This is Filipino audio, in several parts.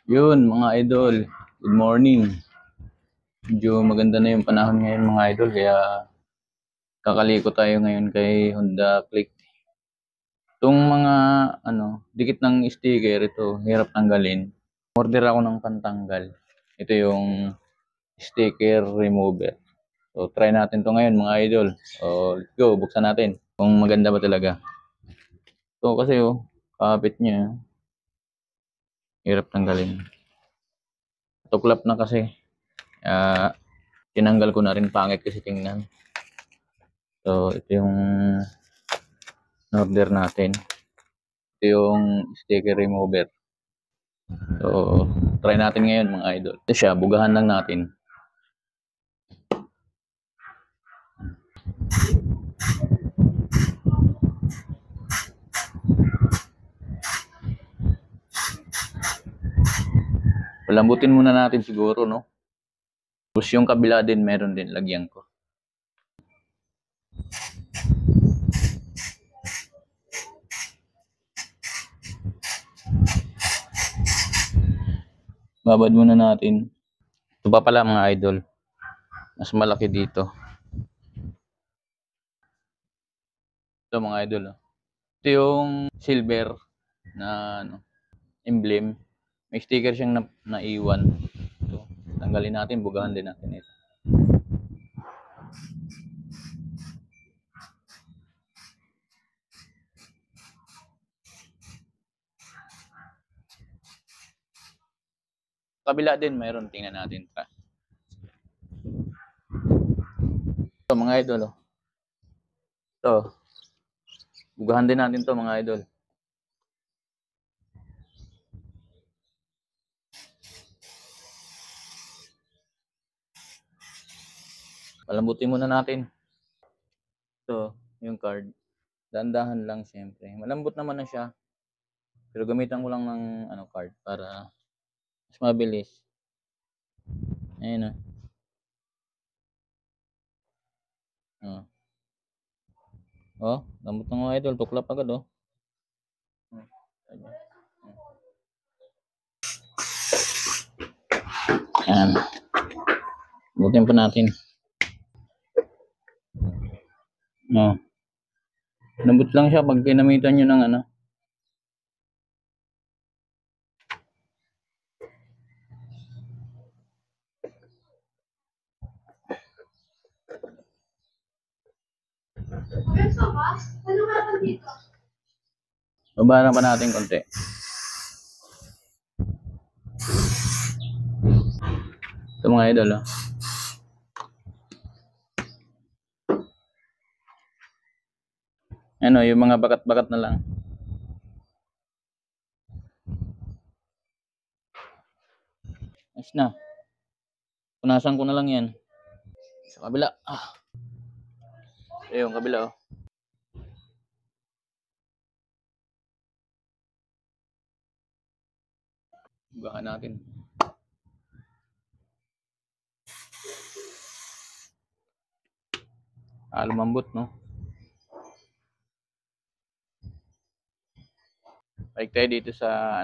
Yun, mga idol. Good morning. Medyo maganda na yung panahon ngayon, mga idol. Kaya kakaliko tayo ngayon kay Honda Click. Itong mga dikit ng sticker ito, hirap tanggalin. Order ako ng pantanggal. Ito yung sticker remover. So try natin to ngayon, mga idol. So let's go, buksan natin. Kung maganda ba talaga. So kasi kapit niya, hirap tanggalin. Tuklap na kasi. Tinanggal ko na rin, pangit kasi tingnan. So ito yung order natin. Ito yung sticker remover. So try natin ngayon, mga idol. Ito siya, bugahan lang natin. Palambutin muna natin siguro, no? Tapos yung kabila din, meron din, lagyan ko. Babad muna natin. Ito pa pala, mga idol. Mas malaki dito. Ito, mga idol. Ito yung silver na emblem. May sticker siyang naiwan. Ito, tanggalin natin, bugahan din natin ito. Kabila din mayroon, tingnan natin. Ito, mga idol. Ito, bugahan din natin to, mga idol. Palambutin muna natin. Ito, yung card. Dahan-dahan lang, siyempre. Malambot naman na siya. Pero gamitan ko lang ng card para mas mabilis. Ayun na. Lambot ng mga idol. Tuklap agad, Ayan. Butin pa natin. Lambot lang siya pag ginamitan nyo ng Babaran pa natin konti. Ito, mga idol, yung mga bakat-bakat na lang. Ayos na. Punasan ko na lang yan. Sa kabila. Yung kabila, bugahan natin. Lumambot, no? Balik tayo dito sa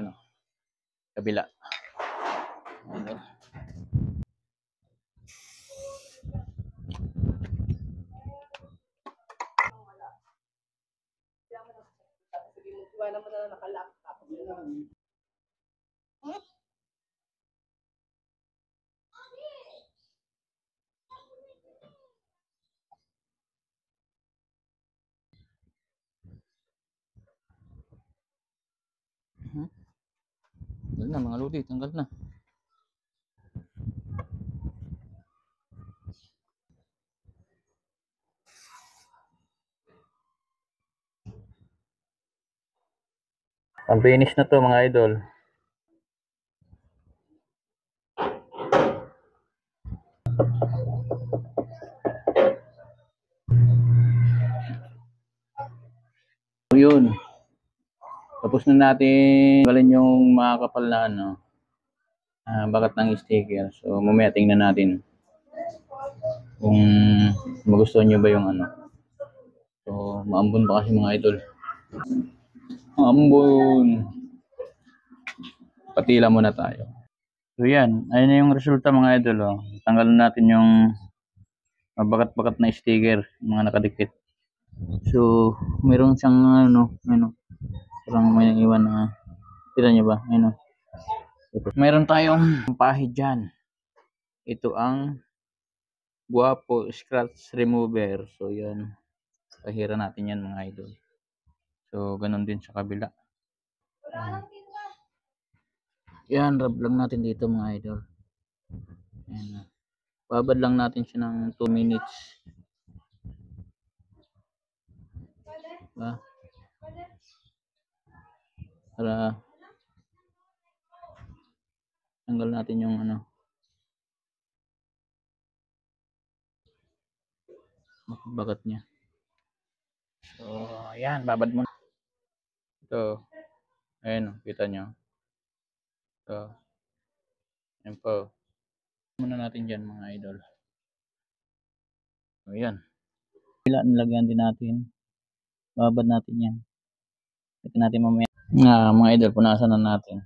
kabila. Wala mo na nakalak. Tanggal na, mga lodi, tanggal na. Pang-finish na to, mga idol. So, yun. Tapos na natin galin yung mga kapal na bakat ng sticker. So mamaya tingnan natin kung magustuhan nyo ba yung So maambon pa kasi, mga idol. Maambon. Patila muna tayo. So yan, ayun na yung resulta mga idol. Oh. Tanggalan natin yung mabakat-bakat na sticker, mga nakadikit. So, meron siyang parang may iwan na, tira niyo ba? Ayun. Meron tayong pahid dyan. Ito ang Guapo Scratch Remover. So, yan. Pahira natin yan mga idol. So, ganun din sa kabila. Yan, rub lang natin dito mga idol. Yan. Babad lang natin siya ng 2 minutes. Diba? Para tanggal natin yung bakat niya. So, ayan, babad mo. Ito. Ayan, kita nyo. Ito. Ayan po. Muna natin dyan mga idol. So, ayan. Nilagyan din natin. Babad natin yan. Ito natin mamaya. Mga idol, punasan na natin.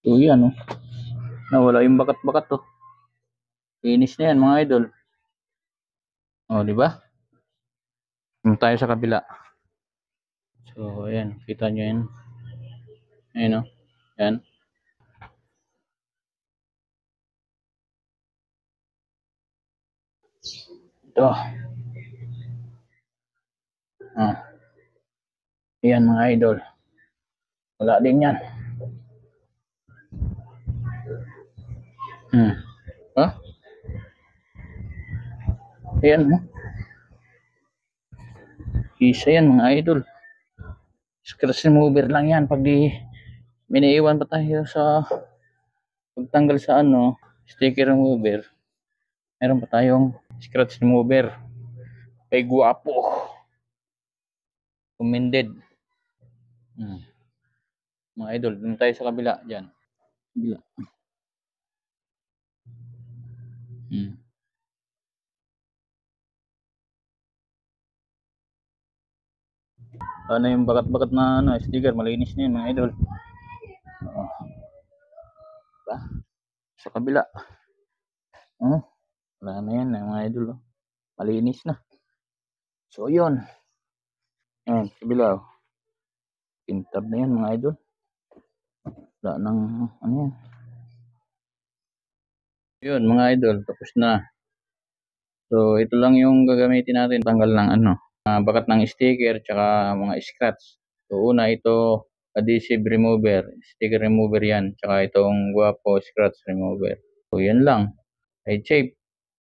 So, yan oh. Nawala yung bakat-bakat oh. Inis na yan mga idol. Oh, di ba? Tayo sa kabila. So, ayan, kita nyo yan. Ayan oh. Ayan. Ito. Ayan mga idol. Wala din yan. Ayan mo. Isa yan mga idol. Scratch remover lang yan. Pag di minaiwan pa tayo sa pagtanggal sa sticker remover, meron pa tayong scratch remover kay Guapo. Commended. Mga idol, dun tayo sa kabila dyan. Kabila. Ano yung bakat-bakat na sticker, malinis na yun mga idol. Diba? Sa kabila. Wala na yan mga idol. Malinis na. So yun. Ayan, kabila. Pintab na yan mga idol. Wala nang yan. Yun mga idol, tapos na. So ito lang yung gagamitin natin. Tanggal ng bakat ng sticker tsaka mga scratch. So una ito adhesive remover, sticker remover yan, tsaka itong Guapo scratch remover. So yan lang. Ride safe.